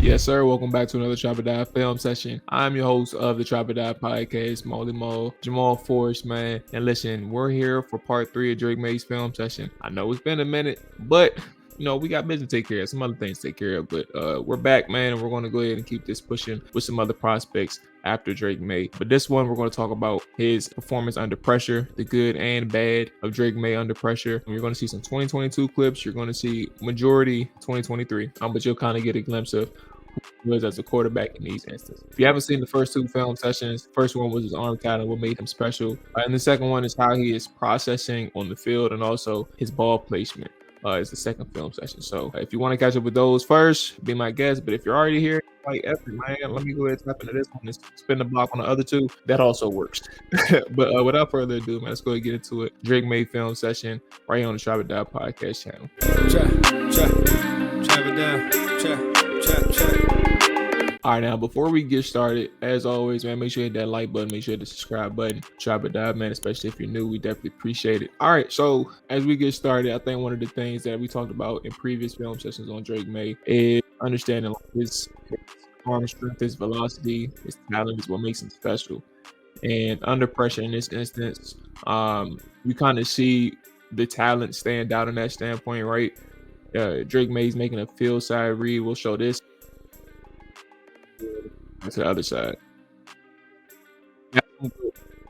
Yes, sir. Welcome back to another Trap or Die film session. I'm your host of the Trap or Die podcast, Mual, Jamal Forrest, man. And listen, we're here for part 3 of Drake Maye's film session. I know it's been a minute, but we got business to take care of, some other things to take care of. But we're back, man, and we're going to go ahead and keep this pushing with some other prospects after Drake Maye. But this one, we're going to talk about his performance under pressure, the good and bad of Drake Maye under pressure. And you're going to see some 2022 clips. You're going to see majority 2023, but you'll kind of get a glimpse of who he was as a quarterback in these instances. If you haven't seen the first 2 film sessions, first one was his arm talent, what made him special. And the second one is how he is processing on the field, and also his ball placement. Is the second film session. So if you want to catch up with those first, be my guest. But if you're already here, like, effort, man, let me go ahead and tap into this one and spin the block on the other 2. That also works. But without further ado, man, let's go ahead and get into it. Drake Maye film session right here on the Trap or Die podcast channel. All right, now before we get started, as always, man, make sure you hit that like button, make sure you hit the subscribe button. Trap or Die, man, especially if you're new, we definitely appreciate it. All right, so as we get started, I think one of the things that we talked about in previous film sessions on Drake Maye is understanding his arm strength, his velocity, his talent is what makes him special. And under pressure in this instance, you kind of see the talent stand out in that standpoint, right? Drake Maye's making a field side read. We'll show this to the other side.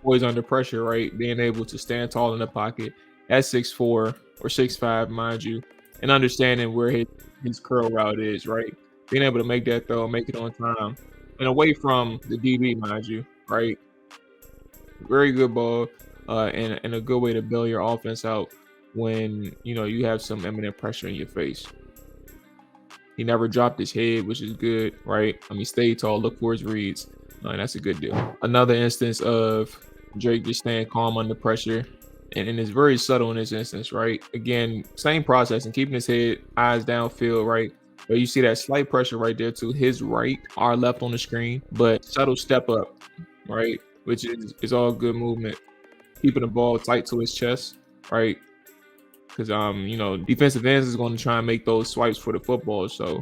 Boys under pressure, right? Being able to stand tall in the pocket at 6'4" or 6'5", mind you, and understanding where his curl route is, right? Being able to make that throw, make it on time, and away from the DB, mind you, right? Very good ball, and a good way to bail your offense out when you have some imminent pressure in your face. He never dropped his head, which is good, right? I mean, stay tall, look for his reads, and that's a good deal. Another instance of Drake just staying calm under pressure, and it's very subtle in this instance, right? Again, same process and keeping his head, eyes downfield, right? But you see that slight pressure right there to his right, our left on the screen, but subtle step up, right? Which is all good movement. Keeping the ball tight to his chest, right? Because defensive ends is going to try and make those swipes for the football. So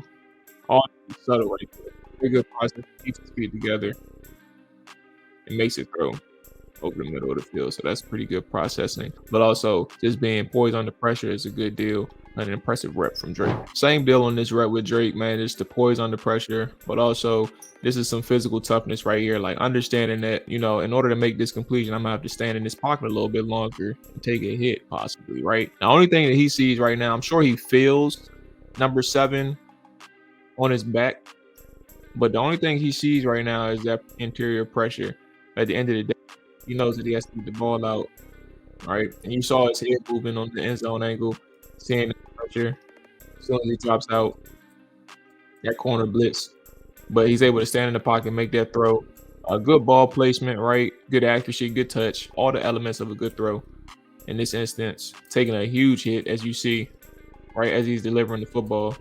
all subtle right there. Very good process. Keeps his feet together and makes it throw over the middle of the field. So that's pretty good processing. But also just being poised under pressure is a good deal. An impressive rep from Drake. Same deal on this rep with Drake, man. Just the poise under pressure, but also this is some physical toughness right here. Like understanding that, in order to make this completion, I'm gonna have to stand in this pocket a little bit longer and take a hit, possibly, right? The only thing that he sees right now, I'm sure he feels number 7 on his back, but the only thing he sees right now is that interior pressure. At the end of the day, he knows that he has to get the ball out, right? And you saw his head moving on the end zone angle, seeing the pressure. As soon as he drops out, that corner blitz, but he's able to stand in the pocket, make that throw. A good ball placement, right? Good accuracy, good touch, all the elements of a good throw. In this instance, taking a huge hit, as you see, right, as he's delivering the football.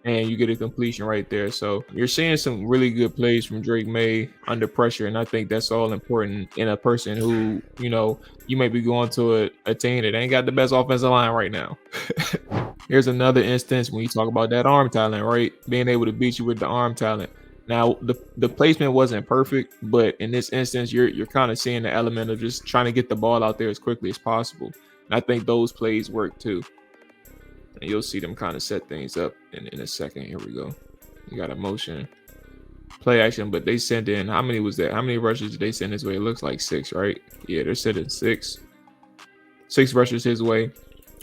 And you get a completion right there. So you're seeing some really good plays from Drake Maye under pressure. And I think that's all important in a person who, you may be going to a team that ain't got the best offensive line right now. Here's another instance when you talk about that arm talent, right? Being able to beat you with the arm talent. Now, the placement wasn't perfect, but in this instance, you're kind of seeing the element of just trying to get the ball out there as quickly as possible. And I think those plays work too. And you'll see them kind of set things up in a second. Here we go. You got a motion, play action, but they sent in, how many was that? How many rushes did they send his way? It looks like 6, right? Yeah, they're sending 6. 6 rushes his way.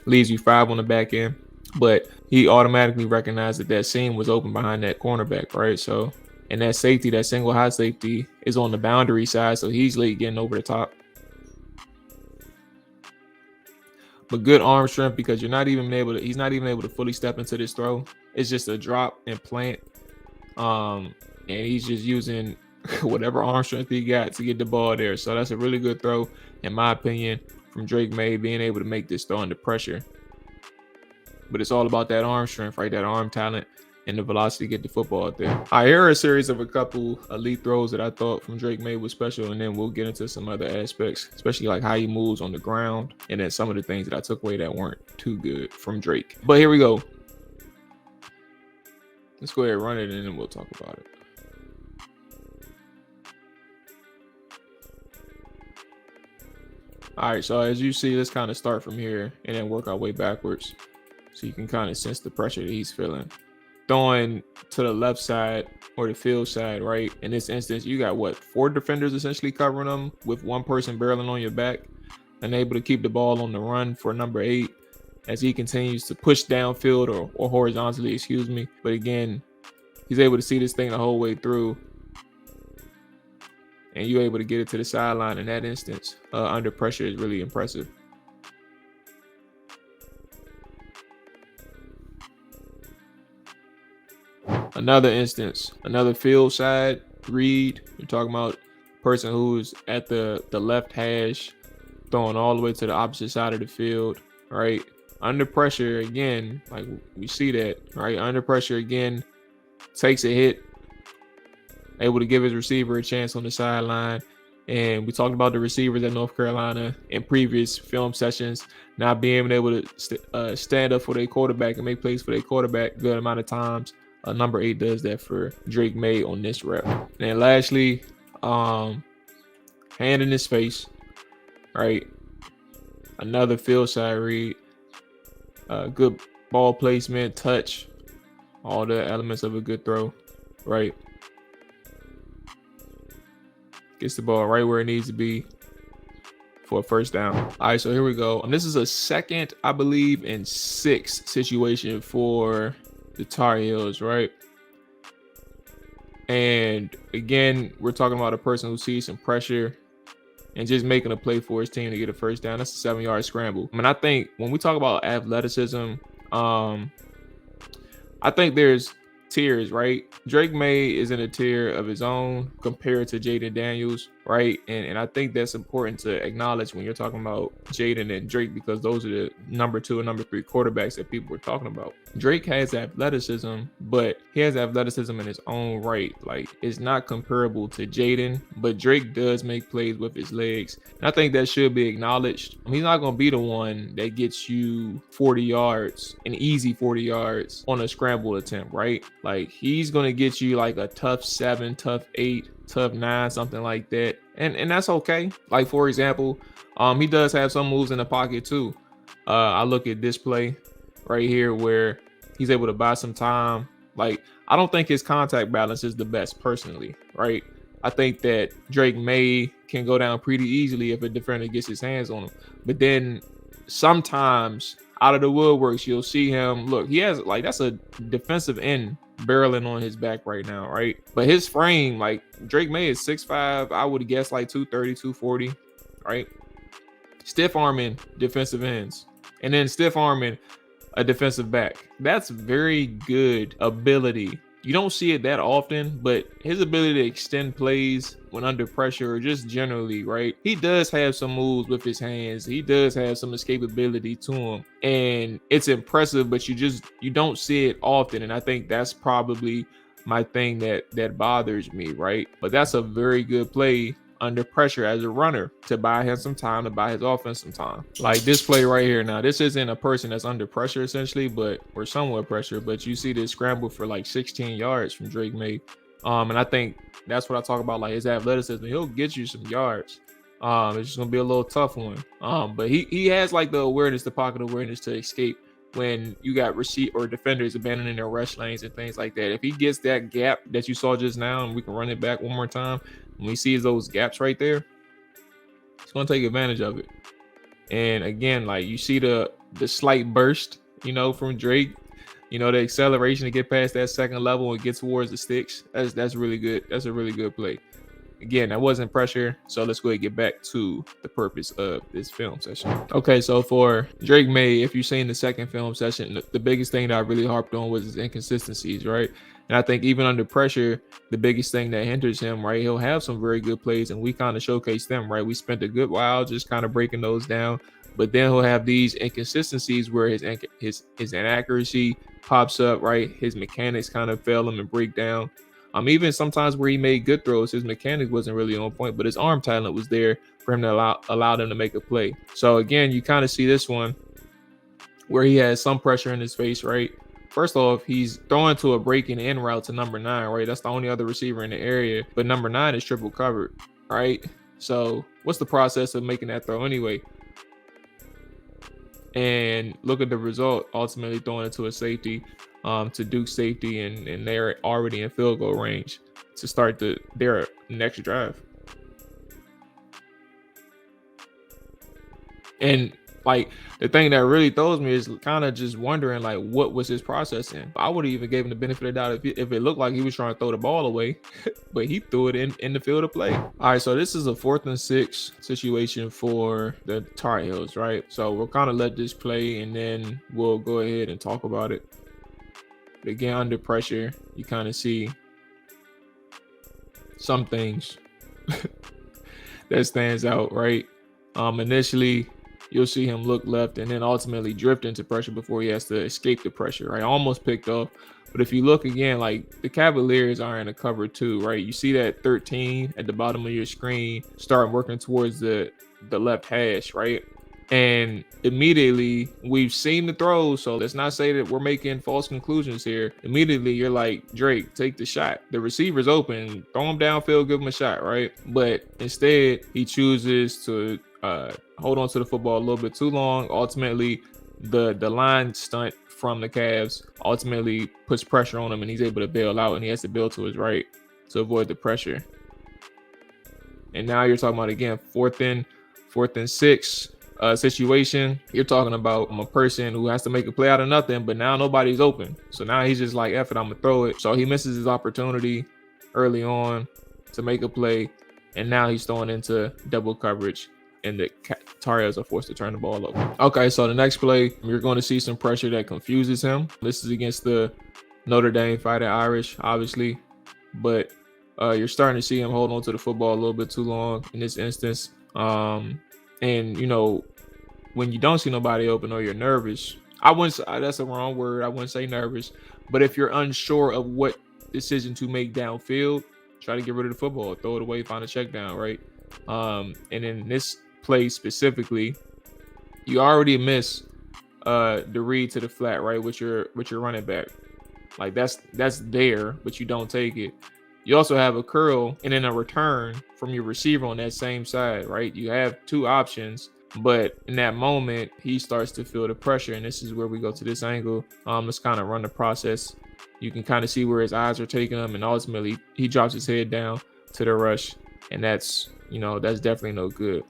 Leaves you 5 on the back end. But he automatically recognized that seam was open behind that cornerback, right? So, and that safety, that single high safety is on the boundary side, so he's late getting over the top. But good arm strength, because he's not even able to fully step into this throw. It's just a drop and plant. And he's just using whatever arm strength he got to get the ball there. So that's a really good throw, in my opinion, from Drake Maye, being able to make this throw under pressure. But it's all about that arm strength, right? That arm talent and the velocity to get the football out there. I hear a series of a couple elite throws that I thought from Drake Maye was special, and then we'll get into some other aspects, especially like how he moves on the ground, and then some of the things that I took away that weren't too good from Drake. But here we go. Let's go ahead and run it, and then we'll talk about it. All right, so as you see, let's kind of start from here and then work our way backwards, so you can kind of sense the pressure that he's feeling. Throwing to the left side or the field side, right? In this instance, you got what, 4 defenders essentially covering them with 1 person barreling on your back, and able to keep the ball on the run for number 8 as he continues to push downfield or horizontally, excuse me. But again, he's able to see this thing the whole way through, and you're able to get it to the sideline in that instance under pressure is really impressive. Another instance, another field side read. You're talking about a person who's at the left hash, throwing all the way to the opposite side of the field, right? Under pressure again, like we see that, right? Under pressure again, takes a hit, able to give his receiver a chance on the sideline. And we talked about the receivers at North Carolina in previous film sessions, not being able to stand up for their quarterback and make plays for their quarterback good amount of times. Number 8 does that for Drake Maye on this rep. And lastly, hand in his face, right? Another field side read. Good ball placement, touch, all the elements of a good throw, right? Gets the ball right where it needs to be for a first down. All right, so here we go. And this is a 2nd, I believe, and 6 situation for the Tar Heels, right? And again, we're talking about a person who sees some pressure and just making a play for his team to get a first down. That's a 7-yard scramble. I mean, I think when we talk about athleticism, I think there's tiers, right? Drake Maye is in a tier of his own compared to Jaden Daniels, right? And I think that's important to acknowledge when you're talking about Jaden and Drake, because those are the number 2 and number 3 quarterbacks that people were talking about. Drake has athleticism, but he has athleticism in his own right. Like, it's not comparable to Jaden, but Drake does make plays with his legs. And I think that should be acknowledged. He's not going to be the one that gets you 40 yards, an easy 40 yards on a scramble attempt, right? Like, he's going to get you like a tough 7, tough 8, tough 9, something like that. And that's okay. Like, for example, he does have some moves in the pocket too. I look at this play right here where he's able to buy some time. Like, I don't think his contact balance is the best personally, right? I think that Drake Maye can go down pretty easily if a defender gets his hands on him. But then sometimes out of the woodworks, you'll see him, look, he has, like, that's a defensive end barreling on his back right now, right? But his frame, like, Drake Maye is 6'5", I would guess like 230, 240, right? Stiff arming defensive ends, and then stiff arming a defensive back. That's very good ability. You don't see it that often, but his ability to extend plays when under pressure, or just generally, right? He does have some moves with his hands. He does have some escapability to him, and it's impressive, but you don't see it often. And I think that's probably my thing that bothers me, right? But that's a very good play under pressure as a runner to buy him some time, to buy his offense some time. Like this play right here. Now, this isn't a person that's under pressure essentially, but we're somewhat pressure. But you see this scramble for like 16 yards from Drake Maye. And I think that's what I talk about, like his athleticism. He'll get you some yards. It's just gonna be a little tough one. But he has like the awareness, the pocket awareness to escape when you got defenders abandoning their rush lanes and things like that. If he gets that gap that you saw just now, and we can run it back one more time, when he sees those gaps right there, he's gonna take advantage of it. And again, like you see the slight burst, from Drake, the acceleration to get past that second level and get towards the sticks. That's really good. That's a really good play. Again, that wasn't pressure, so let's go ahead and get back to the purpose of this film session. Okay, so for Drake Maye, if you've seen the second film session, the biggest thing that I really harped on was his inconsistencies, right? And I think even under pressure, the biggest thing that hinders him, right, he'll have some very good plays, and we kind of showcase them, right? We spent a good while just kind of breaking those down, but then he'll have these inconsistencies where his inaccuracy pops up, right? His mechanics kind of fail him and break down. Even sometimes where he made good throws, his mechanics wasn't really on point, but his arm talent was there for him to allow them to make a play. So again, you kind of see this one where he has some pressure in his face, right? first off, he's throwing to a breaking in route to number 9, right? That's the only other receiver in the area, but number 9 is triple covered, right? So what's the process of making that throw anyway? And look at the result, ultimately throwing it to a safety, to Duke safety, and they're already in field goal range to start their next drive. And like the thing that really throws me is kind of just wondering, like, what was his process in? I would have even gave him the benefit of the doubt if it looked like he was trying to throw the ball away, but he threw it in the field of play. All right, so this is a 4th and 6 situation for the Tar Heels, right? So we'll kind of let this play, and then we'll go ahead and talk about it. But again, under pressure, you kind of see some things that stands out, right? Initially, you'll see him look left and then ultimately drift into pressure before he has to escape the pressure, right? Almost picked off. But if you look again, like the Cavaliers are in a cover 2, right? You see that 13 at the bottom of your screen start working towards the left hash, right? And immediately we've seen the throws, so let's not say that we're making false conclusions here. Immediately you're like, Drake, take the shot. The receiver's open, throw him downfield, give him a shot, right? But instead he chooses to hold on to the football a little bit too long. Ultimately, the line stunt from the Cavs ultimately puts pressure on him, and he's able to bail out, and he has to bail to his right to avoid the pressure. And now you're talking about, again, 4th and 6 situation. You're talking about a person who has to make a play out of nothing, but now nobody's open. So now he's just like, F it, I'm gonna throw it. So he misses his opportunity early on to make a play, and now he's throwing into double coverage, and the Tar Heels are forced to turn the ball over. Okay, so the next play, you're going to see some pressure that confuses him. This is against the Notre Dame Fighting Irish, obviously, but you're starting to see him hold on to the football a little bit too long in this instance. And you know, when you don't see nobody open or you're nervous, that's a wrong word. I wouldn't say nervous, but if you're unsure of what decision to make downfield, try to get rid of the football, throw it away, find a check down, right? And in this play specifically, you already miss the read to the flat, right, with your running back. Like that's there, but you don't take it. You also have a curl and then a return from your receiver on that same side, right? You have 2 options, but in that moment he starts to feel the pressure, and this is where we go to this angle. Let's kind of run the process. You can kind of see where his eyes are taking him, and ultimately he drops his head down to the rush, and that's definitely no good.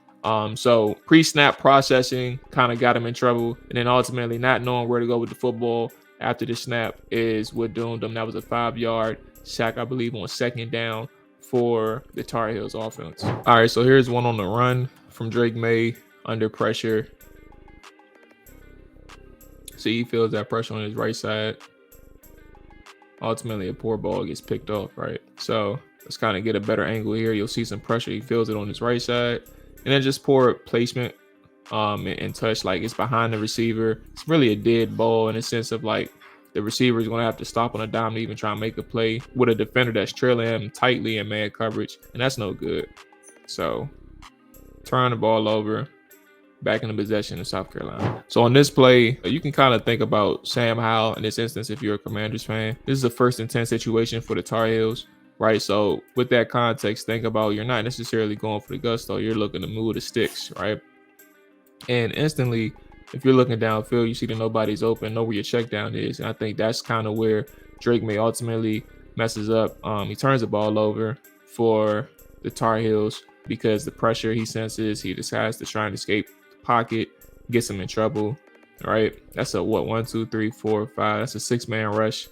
So pre-snap processing kind of got him in trouble, and then ultimately not knowing where to go with the football after the snap is what doomed him. That was a 5-yard sack, I believe, on 2nd down for the Tar Heels offense. All right, so here's one on the run from Drake Maye under pressure. See, he feels that pressure on his right side. Ultimately, a poor ball gets picked off, right? So let's kind of get a better angle here. You'll see some pressure. He feels it on his right side. And then just poor placement and touch. Like, it's behind the receiver. It's really a dead ball in a sense of, like, the receiver is going to have to stop on a dime to even try and make a play with a defender that's trailing him tightly in man coverage. And that's no good. So turn the ball over, back in the possession of South Carolina. So on this play, you can kind of think about Sam Howell in this instance if you're a Commanders fan. This is a 1st and 10 situation for the Tar Heels, right? So with that context, think about you're not necessarily going for the gusto. You're looking to move the sticks, right? And instantly, if you're looking downfield, you see that nobody's open, know where your check down is. And I think that's kind of where Drake Maye ultimately messes up. He turns the ball over for the Tar Heels because the pressure he senses, he decides to try and escape pocket, gets him in trouble, right? That's a 1, 2, 3, 4, 5. That's a 6-man rush.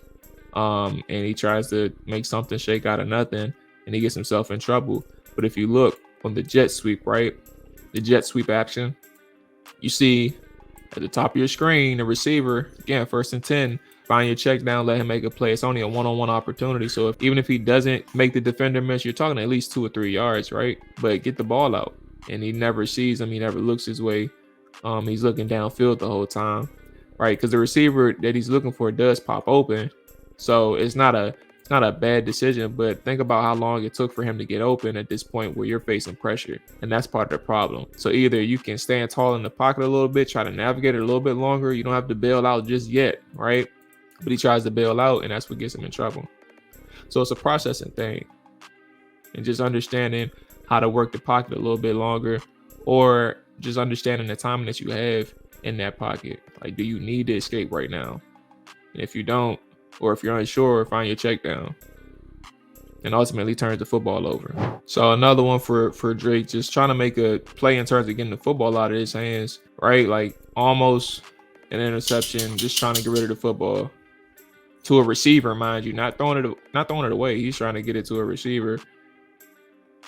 And he tries to make something shake out of nothing, and he gets himself in trouble. But if you look on the jet sweep, right? The jet sweep action, you see at the top of your screen, the receiver, again, 1st and 10, find your check down, let him make a play. It's only a one-on-one opportunity. So even if he doesn't make the defender miss, you're talking at least 2 or 3 yards, right? But get the ball out. And he never sees him. He never looks his way. He's looking downfield the whole time, right? Because the receiver that he's looking for does pop open. So it's not a bad decision, but think about how long it took for him to get open at this point where you're facing pressure. And that's part of the problem. So either you can stand tall in the pocket a little bit, try to navigate it a little bit longer. You don't have to bail out just yet, right? but he tries to bail out, and that's what gets him in trouble. So it's a processing thing, and just understanding how to work the pocket a little bit longer, or just understanding the timing that you have in that pocket. Like, do you need to escape right now? And if you don't, or if you're unsure, find your check down, and ultimately turns the football over. So another one for Drake, just trying to make a play in terms of getting the football out of his hands, right? Like almost an interception, just trying to get rid of the football to a receiver, mind you, not throwing it away. He's trying to get it to a receiver,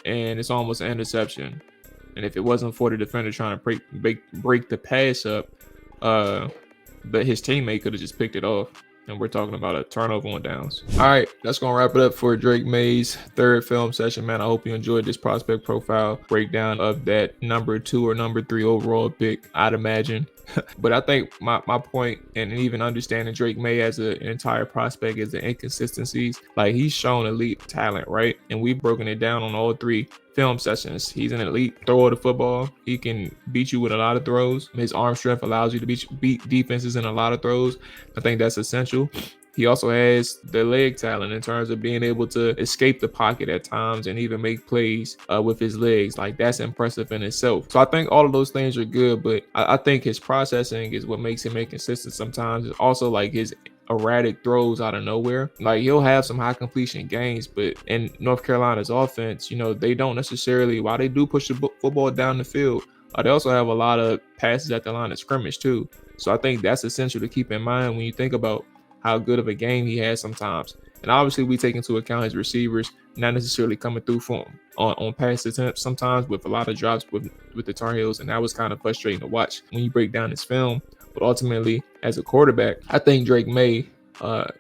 and it's almost an interception. And if it wasn't for the defender trying to break the pass up, but his teammate could have just picked it off. And we're talking about a turnover on downs. All right, that's going to wrap it up for Drake Maye's third film session, man. I hope you enjoyed this prospect profile breakdown of that number 2 or number 3 overall pick, I'd imagine. But I think my point, and even understanding Drake Maye as an entire prospect, is the inconsistencies. Like, he's shown elite talent, right? And we've broken it down on all 3 film sessions. He's an elite thrower of the football. He can beat you with a lot of throws. His arm strength allows you to beat defenses in a lot of throws. I think that's essential. He also has the leg talent in terms of being able to escape the pocket at times and even make plays with his legs. Like, that's impressive in itself. So I think all of those things are good, but I think his processing is what makes him inconsistent sometimes. It's also like his erratic throws out of nowhere. Like, he'll have some high completion gains, but in North Carolina's offense, you know, they don't necessarily, while they do push the football down the field, they also have a lot of passes at the line of scrimmage too. So I think that's essential to keep in mind when you think about how good of a game he has sometimes. And obviously we take into account his receivers not necessarily coming through for him on pass attempts sometimes, with a lot of drops with the Tar Heels, and that was kind of frustrating to watch when you break down his film. But ultimately, as a quarterback, I think Drake Maye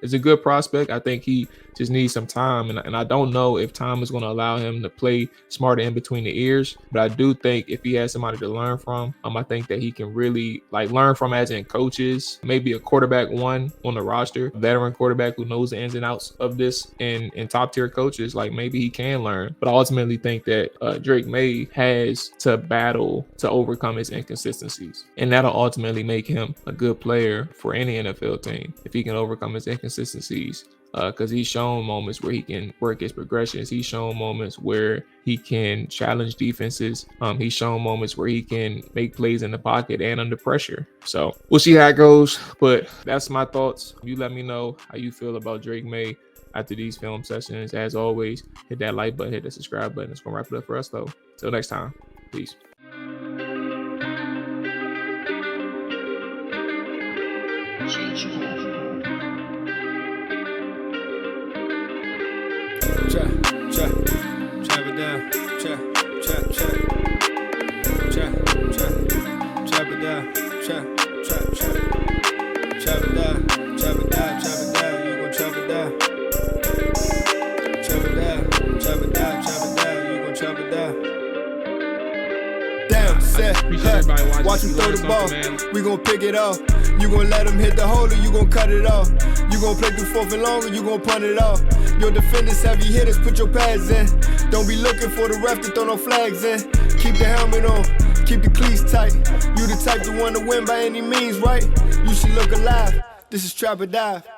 is a good prospect. I think he just needs some time, and I don't know if time is going to allow him to play smarter in between the ears. But I do think if he has somebody to learn from, I think that he can really learn from, as in coaches, maybe a quarterback one on the roster, a veteran quarterback who knows the ins and outs of this, and top tier coaches. Like, maybe he can learn. But I ultimately think that Drake Maye has to battle to overcome his inconsistencies, and that'll ultimately make him a good player for any NFL team if he can overcome his inconsistencies. Because he's shown moments where he can work his progressions. He's shown moments where he can challenge defenses. He's shown moments where he can make plays in the pocket and under pressure. So we'll see how it goes. But that's my thoughts. You let me know how you feel about Drake Maye after these film sessions. As always, hit that like button, hit that subscribe button. It's going to wrap it up for us, though. Till next time. Peace. Chop it down, chop it down, you gon' chop it down. Chop it down, you gon' chop it down. Down, set, watch him throw the ball, we gon' pick it off. You gon' let him hit the hole or you gon' cut it off. You gon' play through 4th and long or you gon' punt it off. Your defenders heavy hitters, put your pads in. Don't be looking for the ref to throw no flags in. Keep the helmet on, keep the cleats tight. You the type to want to win by any means, right? You should look alive, this is Trap or Dive.